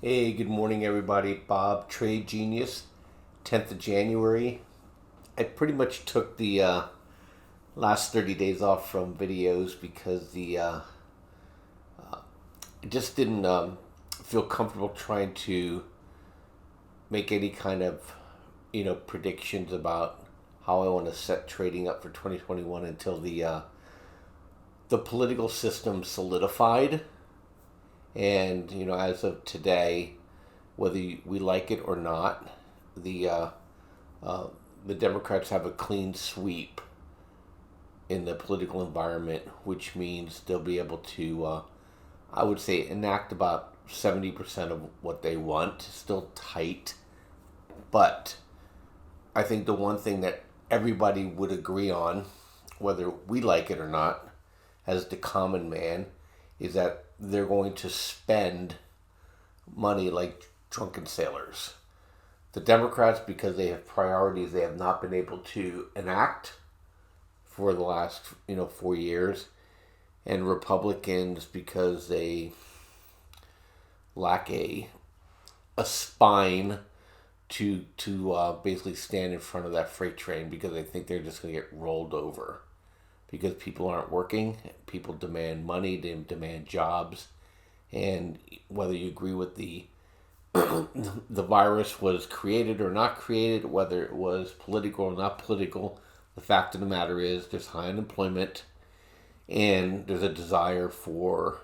Hey, good morning, everybody. Bob, Trade Genius, 10th of January. I pretty much took the last 30 days off from videos because I just didn't feel comfortable trying to make any kind of, predictions about how I want to set trading up for 2021 until the political system solidified. And, as of today, whether we like it or not, the uh, uh, the Democrats have a clean sweep in the political environment, which means they'll be able to, I would say, enact about 70% of what they want. Still tight, but I think the one thing that everybody would agree on, whether we like it or not, as the common man, is that they're going to spend money like drunken sailors. The Democrats, because they have priorities they have not been able to enact for the last 4 years, and Republicans because they lack a spine to basically stand in front of that freight train because they think they're just going to get rolled over because people aren't working, people demand money, they demand jobs, and whether you agree with the virus was created or not created, whether it was political or not political, the fact of the matter is there's high unemployment and there's a desire for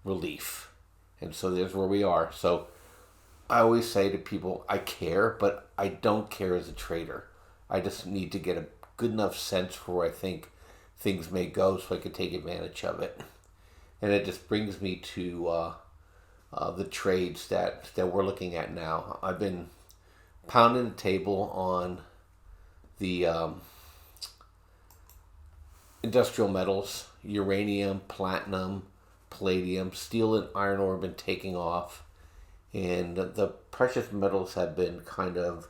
relief. And so there's where we are. So I always say to people, I care, but I don't care as a trader. I just need to get a good enough sense for where I think things may go so I can take advantage of it. And it just brings me to the trades that we're looking at now. I've been pounding the table on the industrial metals, uranium, platinum, palladium, steel and iron ore have been taking off. And the precious metals have been kind of,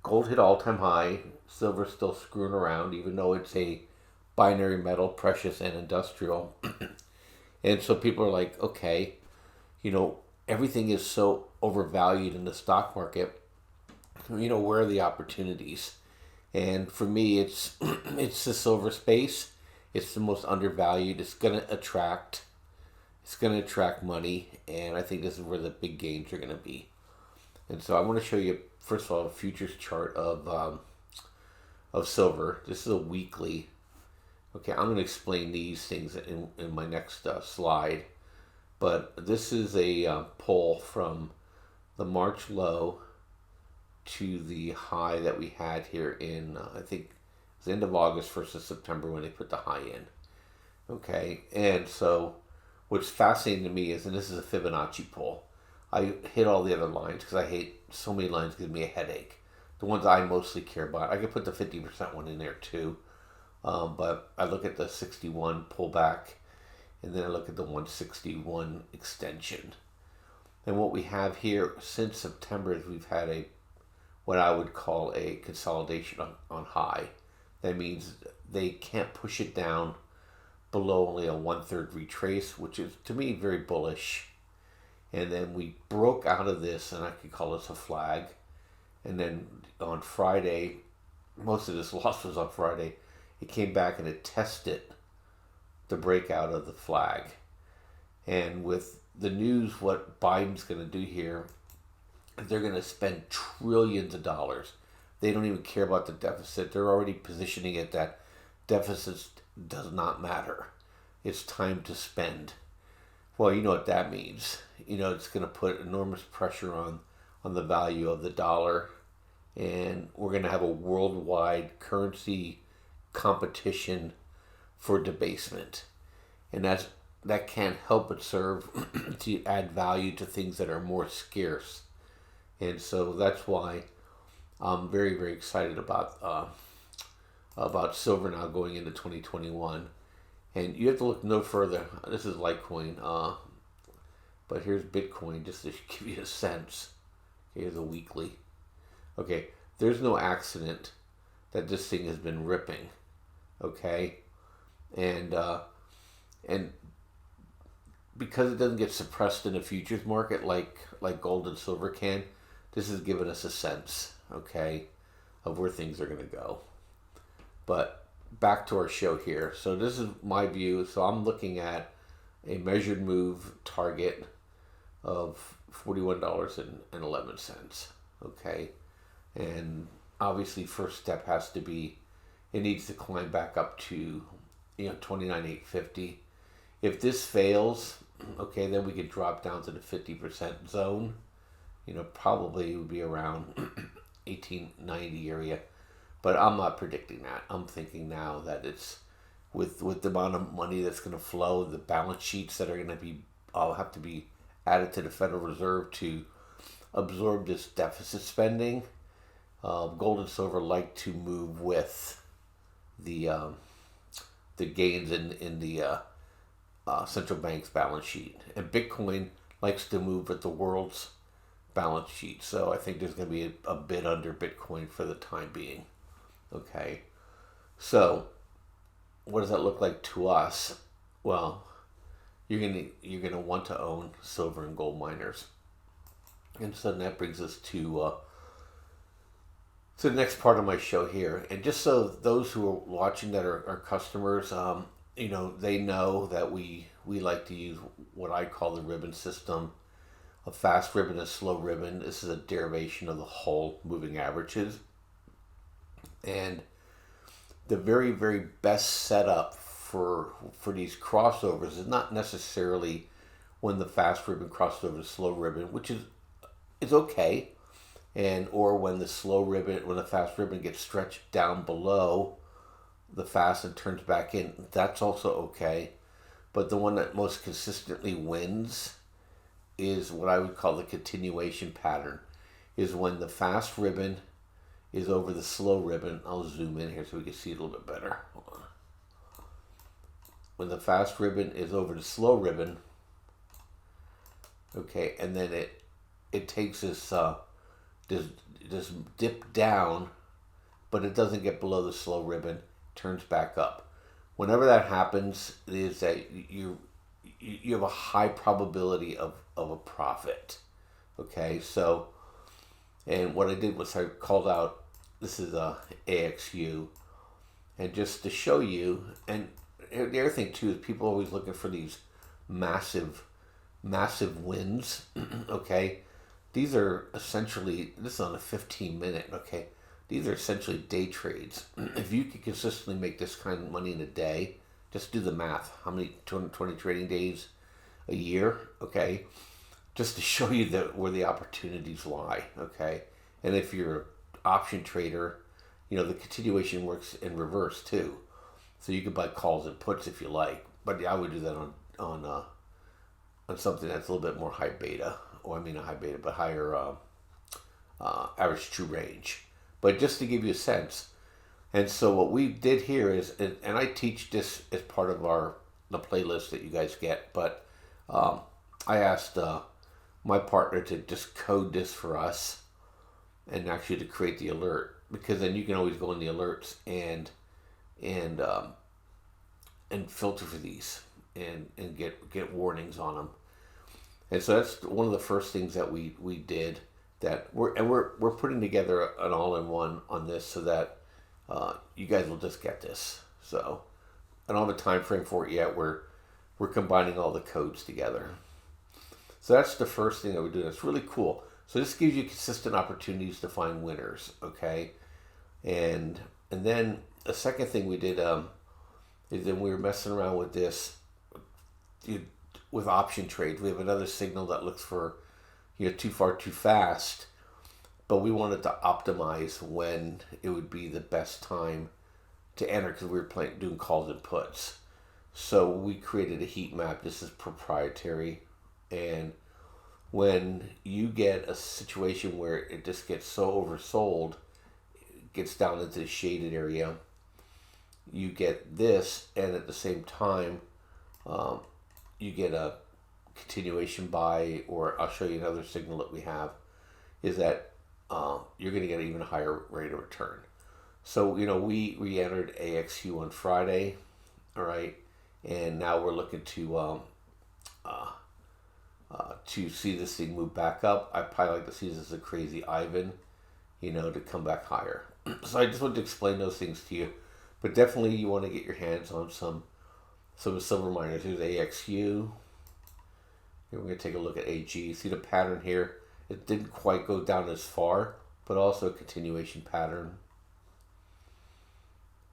gold hit all-time high, silver's still screwing around, even though it's a binary metal, precious and industrial. And so people are like, okay, everything is so overvalued in the stock market. Where are the opportunities? And for me, it's it's the silver space. It's the most undervalued. It's gonna attract money, and I think this is where the big gains are gonna be. And so I want to show you first of all a futures chart of silver. This is a weekly. Okay, I'm going to explain these things in my next slide. But this is a pull from the March low to the high that we had here in, I think, it was the end of August, 1st of September when they put the high in. Okay, and so what's fascinating to me is, and this is a Fibonacci pull, I hit all the other lines because I hate so many lines give me a headache. The ones I mostly care about, I could put the 50% one in there too. But I look at the 61 pullback, and then I look at the 161 extension. And what we have here since September is we've had what I would call a consolidation on high. That means they can't push it down below only a 1/3 retrace, which is to me very bullish. And then we broke out of this, and I could call this a flag. And then on Friday, most of this loss was on Friday. It came back and it tested the breakout of the flag. And with the news, what Biden's going to do here, they're going to spend trillions of dollars. They don't even care about the deficit. They're already positioning it that deficits does not matter. It's time to spend. Well, you know what that means. It's going to put enormous pressure on the value of the dollar. And we're going to have a worldwide currency competition for debasement, and that can't help but serve to add value to things that are more scarce. And so that's why I'm very, very excited about silver now going into 2021. And you have to look no further. This is Litecoin, but here's Bitcoin just to give you a sense. Here's a weekly. Okay, there's no accident that this thing has been ripping. Okay, and because it doesn't get suppressed in the futures market like gold and silver can, this has given us a sense, okay, of where things are going to go. But back to our show here. So this is my view. So I'm looking at a measured move target of $41.11. Okay. And obviously first step has to be it needs to climb back up to 29,850. If this fails, okay, then we could drop down to the 50% zone. Probably it would be around 1890 area. But I'm not predicting that. I'm thinking now that it's with the amount of money that's going to flow, the balance sheets that are going to be have to be added to the Federal Reserve to absorb this deficit spending. Gold and silver like to move with the gains in the central bank's balance sheet, and Bitcoin likes to move with the world's balance sheet. So I think there's going to be a bid under Bitcoin for the time being. Okay, so what does that look like to us? Well, you're gonna want to own silver and gold miners, and so that brings us to the next part of my show here. And just so those who are watching that are customers, they know that we like to use what I call the ribbon system, a fast ribbon, a slow ribbon. This is a derivation of the whole moving averages. And the very, very best setup for these crossovers is not necessarily when the fast ribbon crosses over the slow ribbon, which is okay, or when the fast ribbon gets stretched down below the fast and turns back in. That's also okay. But the one that most consistently wins is what I would call the continuation pattern, is when the fast ribbon is over the slow ribbon. I'll zoom in here so we can see it a little bit better. When the fast ribbon is over the slow ribbon, okay, and then it takes this dip down, but it doesn't get below the slow ribbon, turns back up. Whenever that happens, it is that you have a high probability of a profit. Okay, so, and what I did was I called out, this is a AXU, and just to show you, and the other thing too is people are always looking for these massive wins. Okay, these are essentially, this is on a 15-minute, okay, these are essentially day trades. If you can consistently make this kind of money in a day, just do the math. How many 220 trading days a year? Okay, just to show you where the opportunities lie. Okay, and if you're an option trader, the continuation works in reverse too. So you can buy calls and puts if you like, but I would do that on something that's a little bit more high beta, or not high beta, but higher average true range. But just to give you a sense. And so what we did here is, and I teach this as part of the playlist that you guys get, but I asked my partner to just code this for us and actually to create the alert, because then you can always go in the alerts and filter for these and get warnings on them. And so that's one of the first things that we did, that we're putting together an all-in-one on this so that you guys will just get this. So I don't have a time frame for it yet. We're combining all the codes together. So that's the first thing that we're doing. It's really cool. So this gives you consistent opportunities to find winners. Okay, and then the second thing we did is then we were messing around with this with option trades. We have another signal that looks for too far too fast, but we wanted to optimize when it would be the best time to enter, because we were doing calls and puts. So we created a heat map. This is proprietary, and when you get a situation where it just gets so oversold, it gets down into the shaded area, you get this, and at the same time you get a continuation buy, or I'll show you another signal that we have, is that you're going to get an even higher rate of return. So we entered AXU on Friday, all right, and now we're looking to to see this thing move back up. I probably like to see this as a crazy Ivan, to come back higher. So I just wanted to explain those things to you. But definitely you want to get your hands on some silver miners. Here's AXU. Here we're going to take a look at AG. See the pattern here? It didn't quite go down as far, but also a continuation pattern.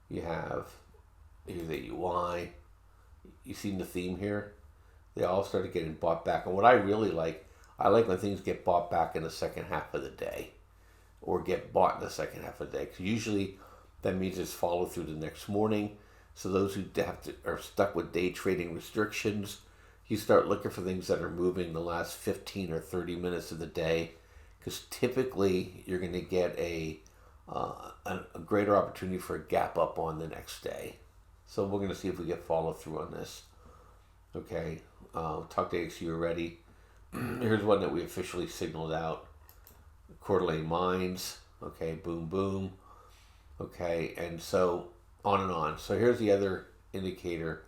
You have, here's AUI. You seen the theme here? They all started getting bought back. And what I really like, I like when things get bought back in the second half of the day, or get bought in the second half of the day. Because usually that means it's follow through the next morning. So those who are stuck with day trading restrictions, you start looking for things that are moving the last 15 or 30 minutes of the day. Because typically you're going to get a greater opportunity for a gap up on the next day. So we're going to see if we get follow through on this. Okay, talked to AXU already. Here's one that we officially signaled out. Coeur d'Alene Mines. Okay, boom, boom. Okay, and so on and on. So here's the other indicator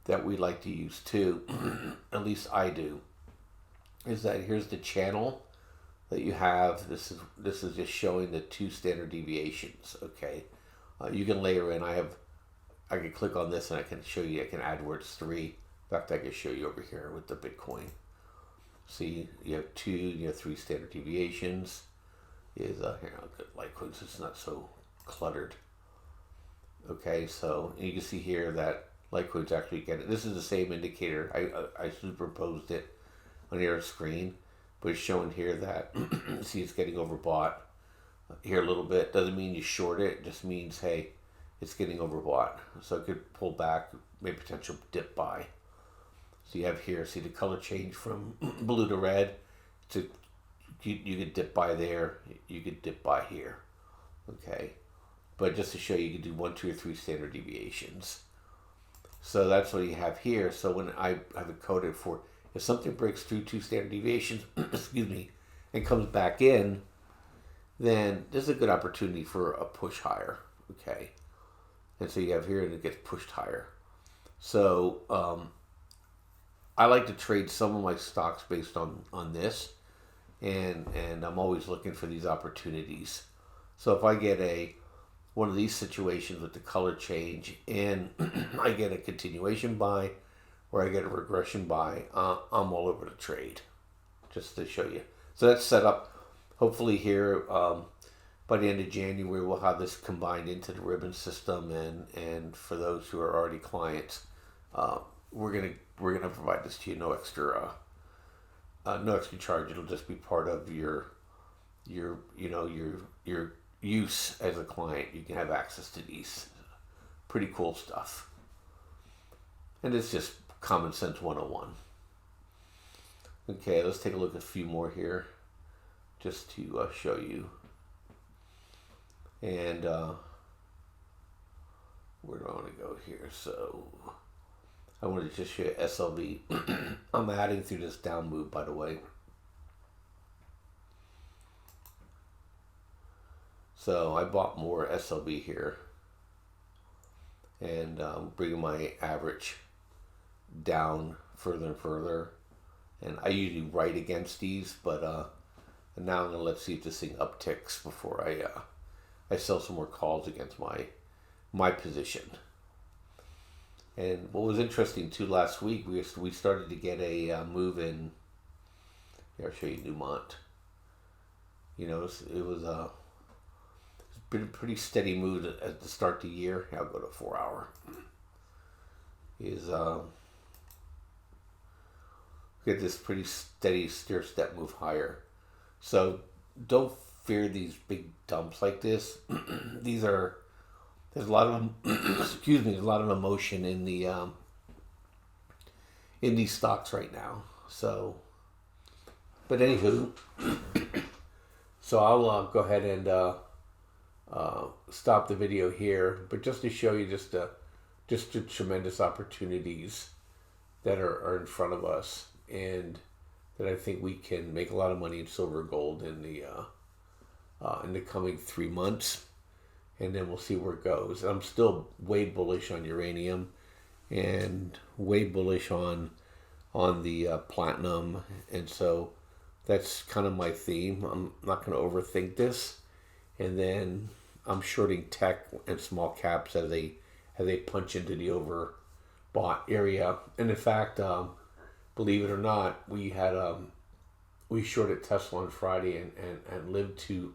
that we like to use too, at least I do, is that here's the channel that you have. This is just showing the 2 standard deviations. Okay, you can layer in. I can click on this and I can show you. I can add words 3. In fact, I can show you over here with the Bitcoin. See, you have 2, you have 3 standard deviations. Here, I'll get Litecoin so it's not so cluttered. Okay, so you can see here that Litecoin's actually getting. This is the same indicator. I superimposed it on your screen, but it's showing here that see it's getting overbought here a little bit. Doesn't mean you short it. It just means, hey, it's getting overbought. So it could pull back, maybe potential dip buy. So you have here, see the color change from blue to red. You could dip by there. You could dip by here. Okay. But just to show you, you can do 1, 2, or 3 standard deviations. So that's what you have here. So when I have it coded for, if something breaks through 2 standard deviations, excuse me, and comes back in, then there's a good opportunity for a push higher. Okay. And so you have here, and it gets pushed higher. So I like to trade some of my stocks based on this, and I'm always looking for these opportunities. So if I get one of these situations with the color change and I get a continuation buy or I get a regression buy, I'm all over the trade, just to show you. So that's set up. Hopefully here by the end of January we'll have this combined into the ribbon system, and for those who are already clients, we're gonna provide this to you, no extra charge. It'll just be part of your use as a client. You can have access to these pretty cool stuff, and it's just common sense 101. Okay, let's take a look at a few more here just to show you. And where do I want to go here? So I wanted to just show you SLV. I'm adding through this down move, by the way. So I bought more SLV here, and bringing my average down further and further. And I usually write against these, but now I'm gonna let's see if this thing upticks before I sell some more calls against my position. And what was interesting too, last week we started to get a move in. Here, I'll show you Newmont. It was been a pretty steady move at the start of the year. I'll go to 4 hour. Get this pretty steady stair-step move higher. So don't fear these big dumps like this. There's a lot of excuse me, there's a lot of emotion in these stocks right now. So, but anywho, so I'll go ahead and stop the video here, but just to show you just the tremendous opportunities that are in front of us, and that I think we can make a lot of money in silver and gold in the coming 3 months, and then we'll see where it goes. And I'm still way bullish on uranium, and way bullish on on the platinum, and so that's kind of my theme. I'm not going to overthink this, and then I'm shorting tech and small caps as they punch into the overbought area. And in fact, believe it or not, we shorted Tesla on Friday and lived to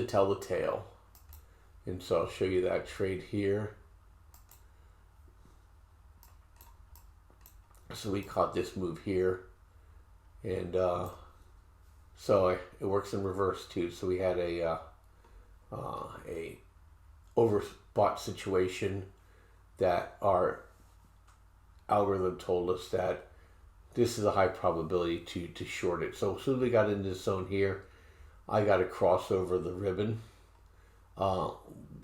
tell the tale. And so I'll show you that trade here. So we caught this move here, and so it works in reverse too. So we had a overbought situation that our algorithm told us that this is a high probability to short it. So as soon as we got into this zone here, I got to cross over the ribbon.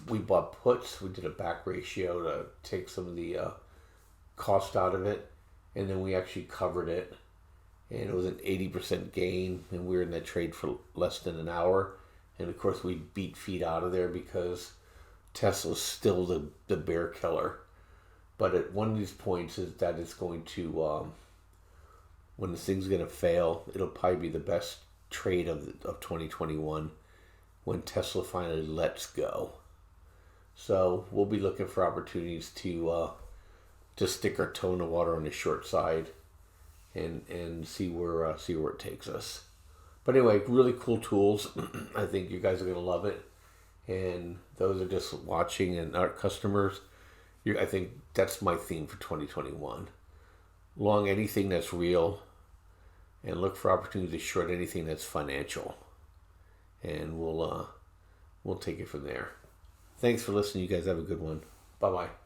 We bought puts. We did a back ratio to take some of the cost out of it, and then we actually covered it, and it was an 80% gain, and we were in that trade for less than an hour. And of course we beat feet out of there because Tesla's still the bear killer. But at one of these points is that it's going to when this thing's going to fail, it'll probably be the best trade of 2021 when Tesla finally lets go. So we'll be looking for opportunities to stick our toe in the water on the short side and see where it takes us. But anyway, really cool tools. I think you guys are going to love it. And those are just watching and our customers. I think that's my theme for 2021. Long anything that's real, and look for opportunities to short anything that's financial. And we'll take it from there. Thanks for listening. You guys have a good one. Bye-bye.